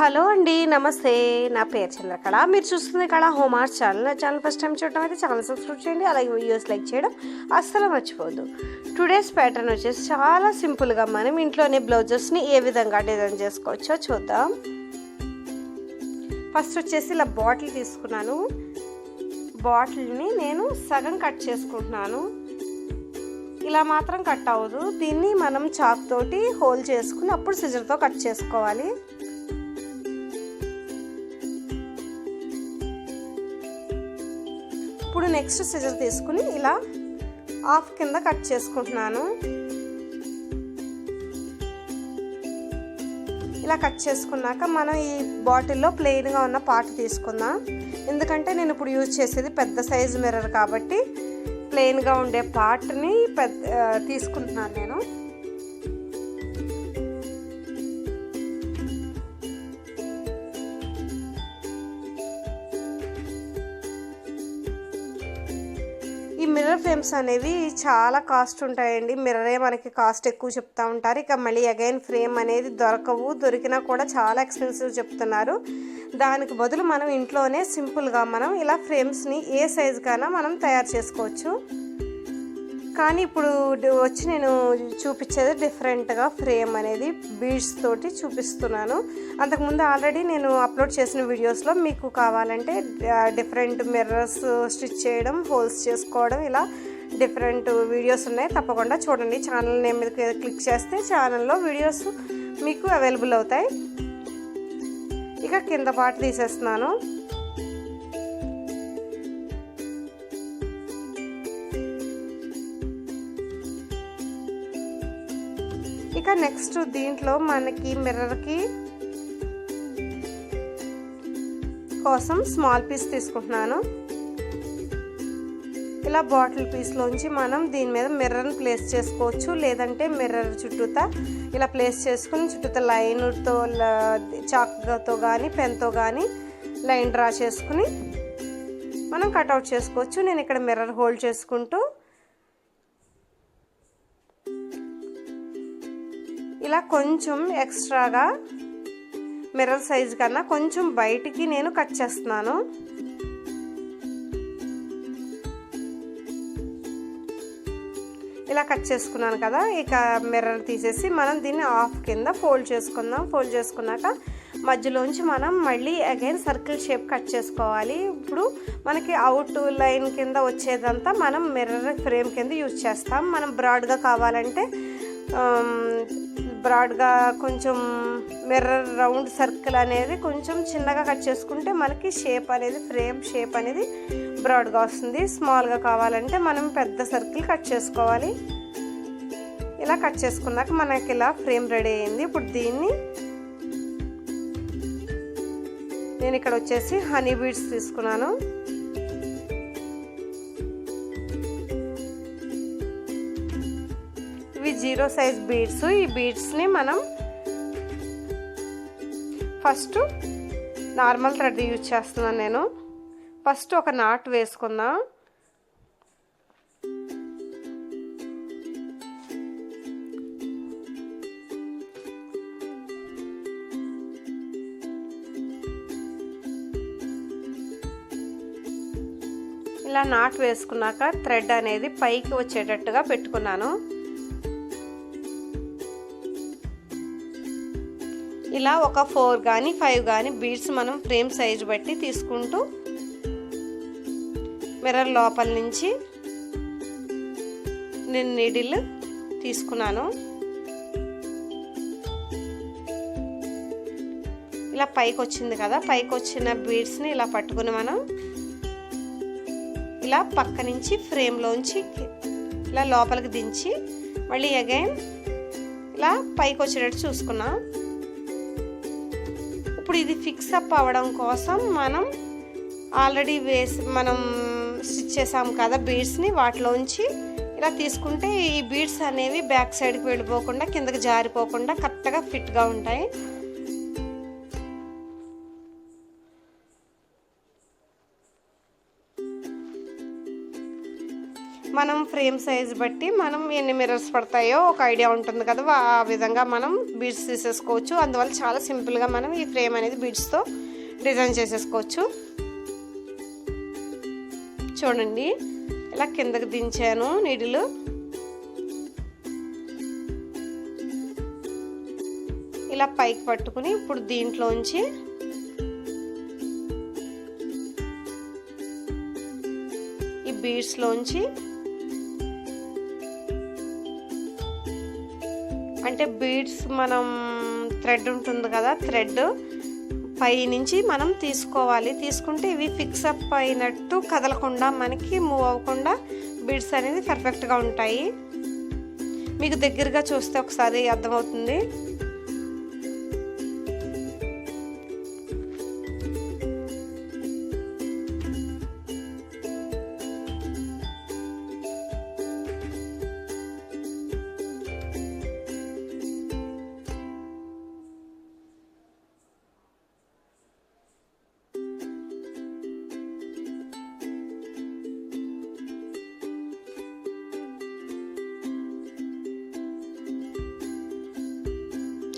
Hello అండి, నమస్తే. నా పేరు చంద్రకళ. మీరు చూస్తుంది కళాహోమార్ట్స్ ఛానల్. నా ఛానల్ ఫస్ట్ టైం చూడటం అయితే ఛానల్ సబ్స్క్రైబ్ చేయండి, అలాగే వీడియోస్ లైక్ చేయడం అస్సలు మర్చిపోవద్దు. టుడేస్ ప్యాటర్న్ వచ్చేసి చాలా సింపుల్గా మనం ఇంట్లోనే బ్లౌజెస్ని ఏ విధంగా డిజైన్ చేసుకోవచ్చో చూద్దాం. ఫస్ట్ వచ్చేసి ఇలా బాటిల్ తీసుకున్నాను. బాటిల్ని నేను సగం కట్ చేసుకుంటున్నాను. ఇలా మాత్రం కట్ అవ్వదు, దీన్ని మనం చాక్ తోటి హోల్ చేసుకుని అప్పుడు సిజర్తో కట్ చేసుకోవాలి. ఇప్పుడు నెక్స్ట్ సిజర్ తీసుకుని ఇలా హాఫ్ కింద కట్ చేసుకుంటున్నాను. ఇలా కట్ చేసుకున్నాక మనం ఈ బాటిల్లో ప్లెయిన్గా ఉన్న పార్ట్ తీసుకుందాం. ఎందుకంటే నేను ఇప్పుడు యూజ్ చేసేది పెద్ద సైజు మిర్రర్ కాబట్టి ప్లెయిన్గా ఉండే పార్ట్ని తీసుకుంటున్నాను నేను. ఈ మిర్రర్ ఫ్రేమ్స్ అనేవి చాలా కాస్ట్ ఉంటాయండి. మిర్రరే మనకి కాస్ట్ ఎక్కువ చెప్తూ ఉంటారు. ఇక మళ్ళీ అగైన్ ఫ్రేమ్ అనేది దొరకవు, దొరికినా కూడా చాలా ఎక్స్పెన్సివ్ చెప్తున్నారు. దానికి బదులు మనం ఇంట్లోనే సింపుల్గా మనం ఇలా ఫ్రేమ్స్ని ఏ సైజుకైనా మనం తయారు చేసుకోవచ్చు. కానీ ఇప్పుడు వచ్చి నేను చూపించేది డిఫరెంట్గా ఫ్రేమ్ అనేది బీడ్స్ తోటి చూపిస్తున్నాను. అంతకుముందు ఆల్రెడీ నేను అప్లోడ్ చేసిన వీడియోస్లో మీకు కావాలంటే డిఫరెంట్ మిర్రర్స్ స్టిచ్ చేయడం, హోల్స్ చేసుకోవడం, ఇలా డిఫరెంట్ వీడియోస్ ఉన్నాయి. తప్పకుండా చూడండి. ఛానల్ నేమ్ మీద క్లిక్ చేస్తే ఛానల్లో వీడియోస్ మీకు అవైలబుల్ అవుతాయి. ఇక కింద పార్ట్ తీసేస్తున్నాను. ఇక నెక్స్ట్ దీంట్లో మనకి మిర్రర్కి కోసం స్మాల్ పీస్ తీసుకుంటున్నాను. ఇలా బాటిల్ పీస్లోంచి మనం దీని మీద మిర్రర్ని ప్లేస్ చేసుకోవచ్చు, లేదంటే మిర్రర్ చుట్టూతా ఇలా ప్లేస్ చేసుకుని చుట్టూతా లైన్తో చాక్తో కానీ పెన్తో కానీ లైన్ డ్రా చేసుకుని మనం కట్అవుట్ చేసుకోవచ్చు. నేను ఇక్కడ మిర్రర్ హోల్డ్ చేసుకుంటూ ఇలా కొంచెం ఎక్స్ట్రాగా మిర్రర్ సైజు కన్నా కొంచెం బయటికి నేను కట్ చేస్తున్నాను. ఇలా కట్ చేసుకున్నాను కదా. ఇక మిర్రర్ తీసేసి మనం దీన్ని హాఫ్ కింద ఫోల్డ్ చేసుకుందాం. ఫోల్డ్ చేసుకున్నాక మధ్యలోంచి మనం మళ్ళీ అగైన్ సర్కిల్ షేప్ కట్ చేసుకోవాలి. ఇప్పుడు మనకి అవుట్ లైన్ కింద వచ్చేదంతా మనం మిర్రర్ ఫ్రేమ్ కింద యూజ్ చేస్తాం. మనం బ్రాడ్గా కావాలంటే బ్రాడ్గా కొంచెం మిర్రర్ రౌండ్ సర్కిల్ అనేది కొంచెం చిన్నగా కట్ చేసుకుంటే మనకి షేప్ అనేది ఫ్రేమ్ షేప్ అనేది బ్రాడ్గా వస్తుంది. స్మాల్గా కావాలంటే మనం పెద్ద సర్కిల్ కట్ చేసుకోవాలి. ఇలా కట్ చేసుకున్నాక మనకి ఇలా ఫ్రేమ్ రెడీ అయింది. ఇప్పుడు దీన్ని నేను ఇక్కడ వచ్చేసి హనీ బీడ్స్ తీసుకున్నాను. ఇవి 0 సైజ్ బీడ్స్. ఈ బీడ్స్ని మనం ఫస్ట్ నార్మల్ థ్రెడ్ యూజ్ చేస్తున్నాను నేను. ఫస్ట్ ఒక నాట్ వేసుకుందాం. ఇలా నాట్ వేసుకున్నాక థ్రెడ్ అనేది పైకి వచ్చేటట్టుగా పెట్టుకున్నాను. ఇలా ఒక 4 కానీ 5 కానీ బీడ్స్ మనం ఫ్రేమ్ సైజు బట్టి తీసుకుంటూ మిర్రర్ లోపల నుంచి నేను నీడిల్ తీసుకున్నాను. ఇలా పైకి వచ్చింది కదా, పైకి వచ్చిన బీడ్స్ని ఇలా పట్టుకుని మనం ఇలా పక్క నుంచి ఫ్రేమ్లోంచి ఇలా లోపలికి దించి మళ్ళీ అగైన్ ఇలా పైకి వచ్చేటట్టు చూసుకున్నాం. ఇప్పుడు ఇది ఫిక్స్ అప్ అవ్వడం కోసం మనం ఆల్రెడీ మనం స్టిచ్ చేసాం కదా బీడ్స్ని, వాటిలోంచి ఇలా తీసుకుంటే ఈ బీడ్స్ అనేవి బ్యాక్ సైడ్కి వెళ్ళిపోకుండా కిందకి జారిపోకుండా కరెక్ట్గా ఫిట్గా ఉంటాయి. మనం ఫ్రేమ్ సైజ్ బట్టి మనం ఎన్ని మిర్రర్స్ పడతాయో ఒక ఐడియా ఉంటుంది కదా, ఆ విధంగా మనం బీడ్స్ తీసేసుకోవచ్చు. అందువల్ల చాలా సింపుల్గా మనం ఈ ఫ్రేమ్ అనేది బీడ్స్తో డిజైన్ చేసేసుకోవచ్చు. చూడండి ఇలా కిందకి దించాను నీడిలు. ఇలా పైకి పట్టుకుని ఇప్పుడు దీంట్లోంచి ఈ బీడ్స్లోంచి, అంటే బీడ్స్ మనం థ్రెడ్ ఉంటుంది కదా, థ్రెడ్ పై నుంచి మనం తీసుకోవాలి. తీసుకుంటే ఇవి ఫిక్స్ అప్ అయినట్టు కదలకుండా, మనకి మూవ్ అవ్వకుండా బీడ్స్ అనేది పర్ఫెక్ట్గా ఉంటాయి. మీకు దగ్గరగా చూస్తే ఒకసారి అర్థమవుతుంది.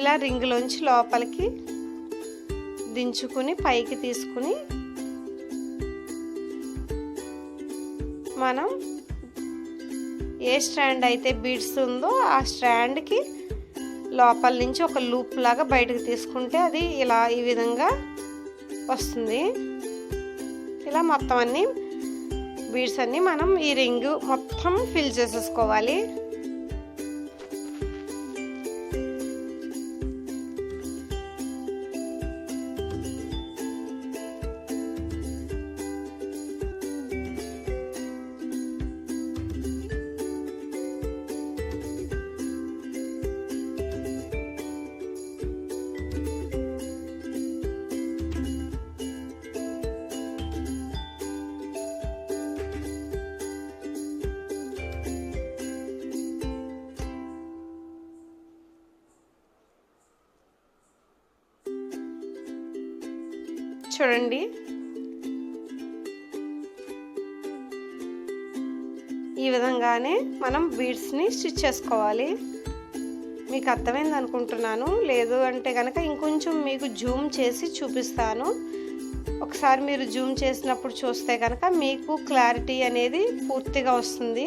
ఇలా రింగులోంచి లోపలికి దించుకుని పైకి తీసుకుని మనం ఏ స్టాండ్ అయితే బీడ్స్ ఉందో ఆ స్టాండ్కి లోపల నుంచి ఒక లూప్ లాగా బయటకు తీసుకుంటే అది ఇలా ఈ విధంగా వస్తుంది. ఇలా మొత్తం అన్ని బీడ్స్ అన్ని మనం ఈ రింగ్ మొత్తం ఫిల్ చేసేసుకోవాలి. చూడండి ఈ విధంగానే మనం బీడ్స్ని స్టిచ్ చేసుకోవాలి. మీకు అర్థమైంది అనుకుంటున్నాను. లేదు అంటే కనుక ఇంకొంచెం మీకు జూమ్ చేసి చూపిస్తాను. ఒకసారి మీరు జూమ్ చేసినప్పుడు చూస్తే కనుక మీకు క్లారిటీ అనేది పూర్తిగా వస్తుంది.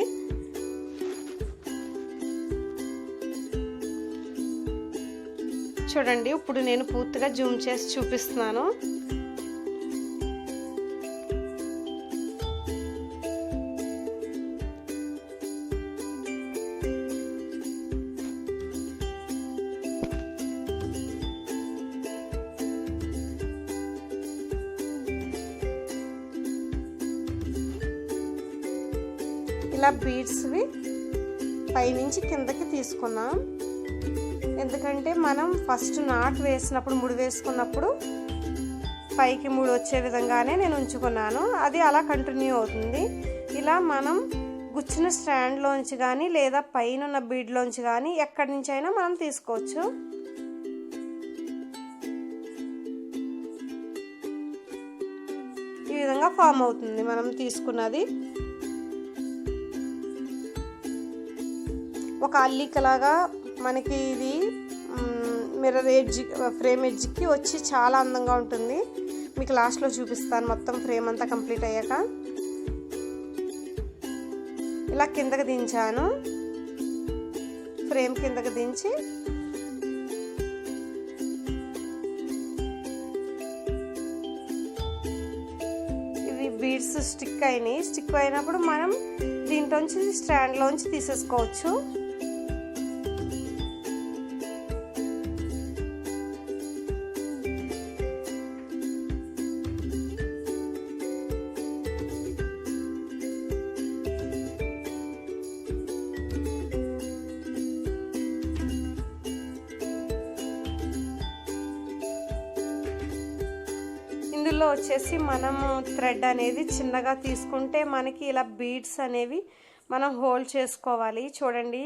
చూడండి ఇప్పుడు నేను పూర్తిగా జూమ్ చేసి చూపిస్తున్నాను. ఇలా బీడ్స్వి పైనుంచి కిందకి తీసుకున్నాం. ఎందుకంటే మనం ఫస్ట్ నాట్ వేసినప్పుడు, ముడి వేసుకున్నప్పుడు పైకి ముడి వచ్చే విధంగానే నేను ఉంచుకున్నాను. అది అలా కంటిన్యూ అవుతుంది. ఇలా మనం గుచ్చిన స్టాండ్లోంచి కానీ లేదా పైన ఉన్న బీడ్లోంచి కానీ ఎక్కడి నుంచి అయినా మనం తీసుకోవచ్చు. ఈ విధంగా ఫామ్ అవుతుంది మనం తీసుకున్నది. ఒక అల్లికలాగా మనకి ఇది మిర్రర్ ఎడ్జ్, ఫ్రేమ్ ఎడ్జ్కి వచ్చి చాలా అందంగా ఉంటుంది. మీకు లాస్ట్లో చూపిస్తాను మొత్తం ఫ్రేమ్ అంతా కంప్లీట్ అయ్యాక. ఇలా కిందకి దించాను. ఫ్రేమ్ కిందకి దించి ఇవి బీడ్స్ స్టిక్ అయినాయి. స్టిక్ అయినప్పుడు మనం దీంట్లోంచి స్టాండ్లోంచి తీసేసుకోవచ్చు. ఇందులో వచ్చేసి మనము థ్రెడ్ అనేది చిన్నగా తీసుకుంటే మనకి ఇలా బీడ్స్ అనేవి మనం హోల్డ్ చేసుకోవాలి. చూడండి,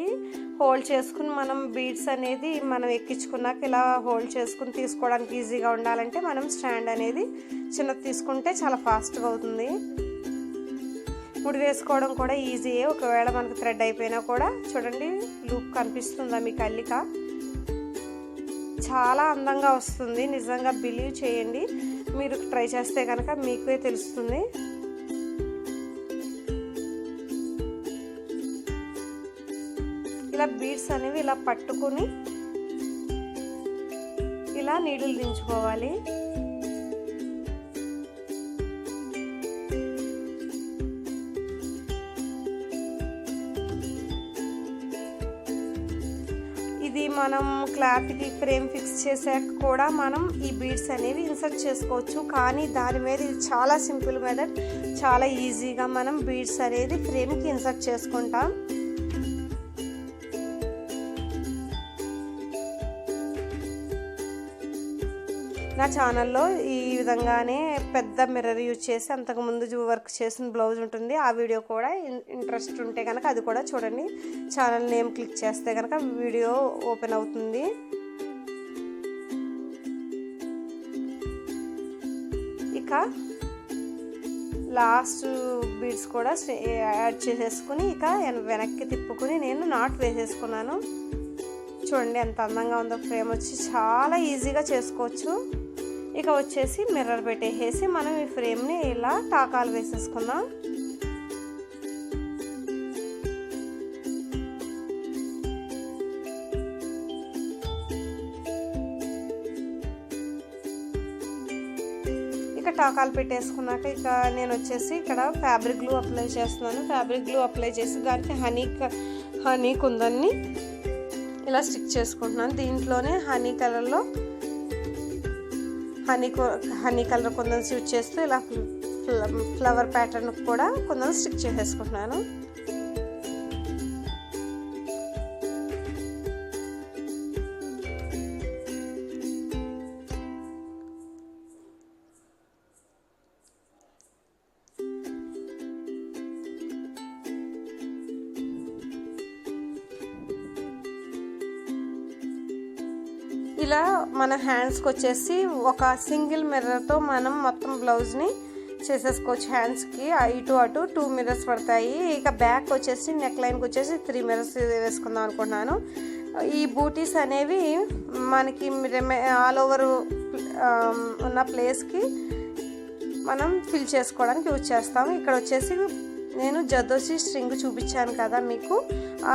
హోల్డ్ చేసుకుని మనం బీడ్స్ అనేది మనం ఎక్కించుకున్నాక ఇలా హోల్డ్ చేసుకుని తీసుకోవడానికి ఈజీగా ఉండాలంటే మనం స్టాండ్ అనేది చిన్నది తీసుకుంటే చాలా ఫాస్ట్గా అవుతుంది. ముడి వేసుకోవడం కూడా ఈజీయే. ఒకవేళ మనకు థ్రెడ్ అయిపోయినా కూడా చూడండి లూప్ కనిపిస్తుందా మీకు అల్లిక, చాలా అందంగా వస్తుంది. నిజంగా బిలీవ్ చేయండి, మీరు ట్రై చేస్తే కనుక మీకే తెలుస్తుంది. ఇలా బీడ్స్ అనేవి ఇలా పట్టుకుని ఇలా నీడిల్ దించుకోవాలి. ఇది మనం క్లాత్కి ఫ్రేమ్ ఫిక్స్ చేసాక కూడా మనం ఈ బీడ్స్ అనేవి ఇన్సర్ట్ చేసుకోవచ్చు. కానీ దాని మీద ఇది చాలా సింపుల్ మెథడ్, చాలా ఈజీగా మనం బీడ్స్ అనేది ఫ్రేమ్కి ఇన్సర్ట్ చేసుకుంటాం. నా ఛానల్లో ఈ విధంగానే పెద్ద మిర్రర్ యూజ్ చేసి అంతకుముందు వర్క్ చేసిన బ్లౌజ్ ఉంటుంది. ఆ వీడియో కూడా ఇంట్రెస్ట్ ఉంటే కనుక అది కూడా చూడండి. ఛానల్ నేమ్ క్లిక్ చేస్తే కనుక వీడియో ఓపెన్ అవుతుంది. ఇక లాస్ట్ బీడ్స్ కూడా యాడ్ చేసేసుకుని ఇక వెనక్కి తిప్పుకుని నేను నాట్ వేసేసుకున్నాను. చూడండి ఎంత అందంగా ఉందో ఫ్రేమ్ వచ్చి, చాలా ఈజీగా చేసుకోవచ్చు. ఇక వచ్చేసి మిర్రర్ పెట్టేసి మనం ఈ ఫ్రేమ్ని ఇలా టాకాలు వేసేసుకుందాం. ఇక టాకాలు పెట్టేసుకున్నాక ఇక నేను వచ్చేసి ఇక్కడ ఫ్యాబ్రిక్ గ్లూ అప్లై చేస్తున్నాను. ఫ్యాబ్రిక్ గ్లూ అప్లై చేసి దానికి హనీ కుందన్ని ఇలా స్టిక్ చేసుకుంటున్నాను. దీంట్లోనే హనీ కలర్లో హనీ కలర్ కొంచెం స్టిచ్ చేస్తూ ఇలా ఫ్లవర్ ప్యాటర్న్ కూడా కొంచెం స్టిక్ చేసేసుకుంటున్నాను. ఇలా మన హ్యాండ్స్కి వచ్చేసి ఒక సింగిల్ మిర్రర్తో మనం మొత్తం బ్లౌజ్ని చేసేసుకోవచ్చు. హ్యాండ్స్కి ఇటు అటు 2 మిర్రర్స్ పడతాయి. ఇక బ్యాక్ వచ్చేసి నెక్ లైన్కి వచ్చేసి 3 మిర్రర్స్ వేసుకుందాం అనుకుంటున్నాను. ఈ బూటీస్ అనేవి మనకి ఆల్ ఓవర్ ఉన్న ప్లేస్కి మనం ఫిల్ చేసుకోవడానికి యూజ్ చేస్తాము. ఇక్కడ వచ్చేసి నేను జర్దోసి స్ట్రింగ్ చూపించాను కదా మీకు,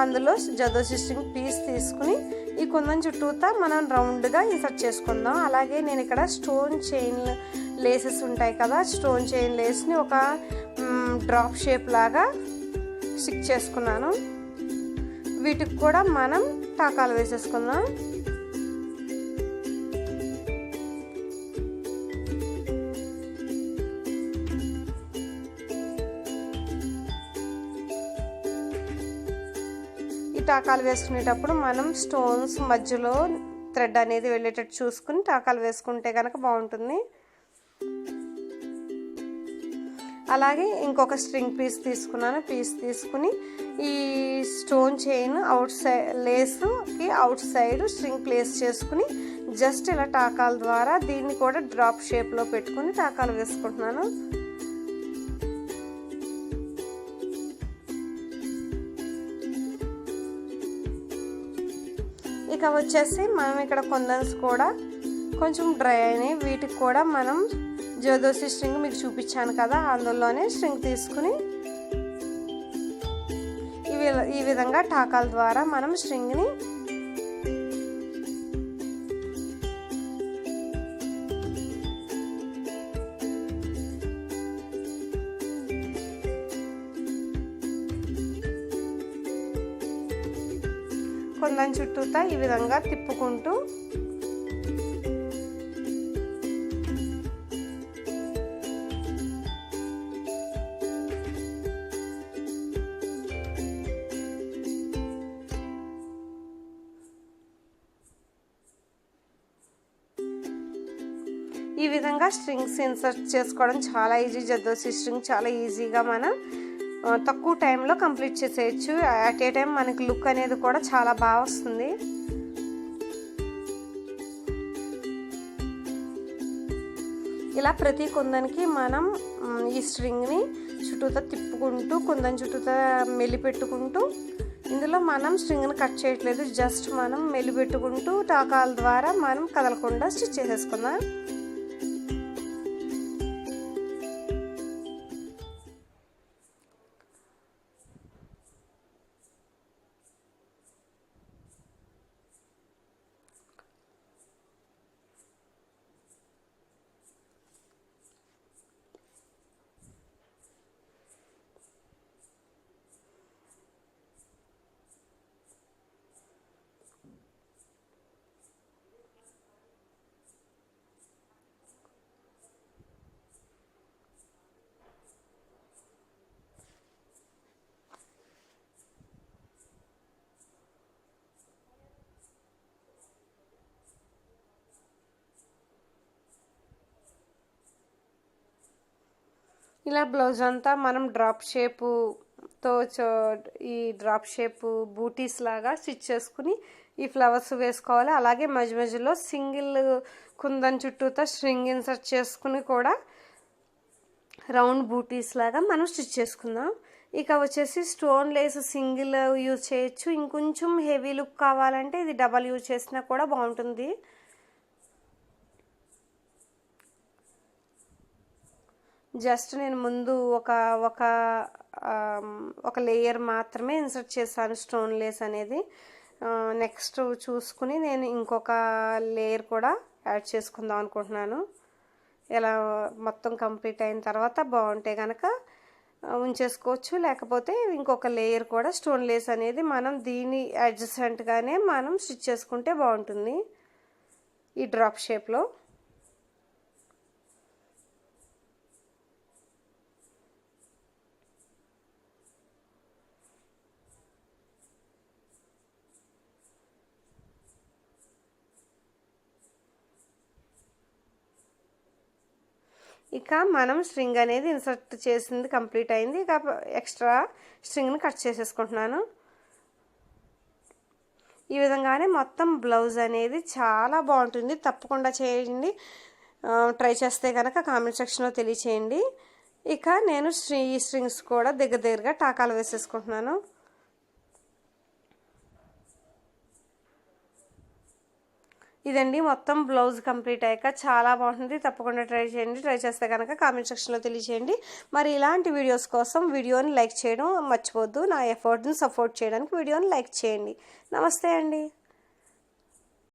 అందులో జర్దోసి స్ట్రింగ్ పీస్ తీసుకుని ఈ కుందన్ చుట్టూతా మనం రౌండ్గా ఇన్సర్ట్ చేసుకుందాం. అలాగే నేను ఇక్కడ స్టోన్ చైన్ లేసెస్ ఉంటాయి కదా, స్టోన్ చైన్ లేస్ని ఒక డ్రాప్ షేప్ లాగా స్టిక్ చేసుకున్నాను. వీటికి కూడా మనం టాకాలు వేసేసుకుందాం. టాకాలు వేసుకునేటప్పుడు మనం స్టోన్స్ మధ్యలో థ్రెడ్ అనేది వెళ్ళేటట్టు చూసుకుని టాకాలు వేసుకుంటే కనుక బాగుంటుంది. అలాగే ఇంకొక స్ట్రింగ్ పీస్ తీసుకున్నాను. పీస్ తీసుకుని ఈ స్టోన్ చైన్ అవుట్ సైడ్ లేస్కి అవుట్ సైడ్ స్ట్రింగ్ ప్లేస్ చేసుకుని జస్ట్ ఇలా టాకాల ద్వారా దీన్ని కూడా డ్రాప్ షేప్లో పెట్టుకుని టాకాలు వేసుకుంటున్నాను. ఇక వచ్చేసి మనం ఇక్కడ కొందన్స్ కూడా కొంచెం డ్రై అయినాయి. వీటికి కూడా మనం జర్దోసి స్ట్రింగ్ మీకు చూపించాను కదా, అందులోనే స్ట్రింగ్ తీసుకుని ఈ విధంగా టాకాల ద్వారా మనం స్ట్రింగ్ని కొందని చుట్టూతా ఈ విధంగా తిప్పుకుంటూ ఈ విధంగా స్ట్రింగ్స్ ఇన్సర్ట్ చేసుకోవడం చాలా ఈజీ. జర్దోసి స్ట్రింగ్ చాలా ఈజీగా మనం తక్కువ టైంలో కంప్లీట్ చేసేయచ్చు. అట్ ఏ టైం మనకి లుక్ అనేది కూడా చాలా బాగా వస్తుంది. ఇలా ప్రతి కుందనికి మనం ఈ స్ట్రింగ్ని చుట్టూతా తిప్పుకుంటూ కుందన్ చుట్టూతా మెలిపెట్టుకుంటూ, ఇందులో మనం స్ట్రింగ్ని కట్ చేయట్లేదు, జస్ట్ మనం మెలిపెట్టుకుంటూ టాకాల ద్వారా మనం కదలకుండా స్టిచ్ చేసేసుకుందాం. ఇలా బ్లౌజ్ అంతా మనం డ్రాప్ షేపుతో ఈ డ్రాప్ షేపు బూటీస్ లాగా స్టిచ్ చేసుకుని ఈ ఫ్లవర్స్ వేసుకోవాలి. అలాగే మధ్య మధ్యలో సింగిల్ కుందన్ చుట్టూతో స్ట్రింగ్ ఇన్సర్ట్ చేసుకుని కూడా రౌండ్ బూటీస్ లాగా మనం స్టిచ్ చేసుకుందాం. ఇక వచ్చేసి స్టోన్ లేస్ సింగిల్ యూజ్ చేయొచ్చు, ఇంకొంచెం హెవీ లుక్ కావాలంటే ఇది డబల్ యూజ్ చేసినా కూడా బాగుంటుంది. జస్ట్ నేను ముందు ఒక లేయర్ మాత్రమే ఇన్సర్ట్ చేశాను స్టోన్ లేస్ అనేది. నెక్స్ట్ చూసుకుని నేను ఇంకొక లేయర్ కూడా యాడ్ చేసుకుందాం అనుకుంటున్నాను. ఇలా మొత్తం కంప్లీట్ అయిన తర్వాత బాగుంటే కనుక ఉంచేసుకోవచ్చు, లేకపోతే ఇంకొక లేయర్ కూడా స్టోన్ లేస్ అనేది మనం దీని అడ్జసెంట్గానే మనం స్టిచ్ చేసుకుంటే బాగుంటుంది ఈ డ్రాప్ షేప్లో. ఇక మనం స్ట్రింగ్ అనేది ఇన్సర్ట్ చేసింది కంప్లీట్ అయింది. ఇక ఎక్స్ట్రా స్ట్రింగ్ని కట్ చేసేసుకుంటున్నాను. ఈ విధంగానే మొత్తం బ్లౌజ్ అనేది చాలా బాగుంటుంది, తప్పకుండా చేయండి. ట్రై చేస్తే కనుక కామెంట్ సెక్షన్లో తెలియచేయండి. ఇక నేను ఈ స్ట్రింగ్స్ కూడా దగ్గరగా టాకాలు వేసేసుకుంటున్నాను. ఇదండి మొత్తం బ్లౌజ్ కంప్లీట్ అయ్యాక చాలా బాగుంటుంది, తప్పకుండా ట్రై చేయండి. ట్రై చేస్తే కనుక కామెంట్ సెక్షన్లో తెలియచేయండి. మరి ఇలాంటి వీడియోస్ కోసం వీడియోని లైక్ చేయడం మర్చిపోవద్దు. నా ఎఫర్ట్ని సపోర్ట్ చేయడానికి వీడియోని లైక్ చేయండి. నమస్తే అండి.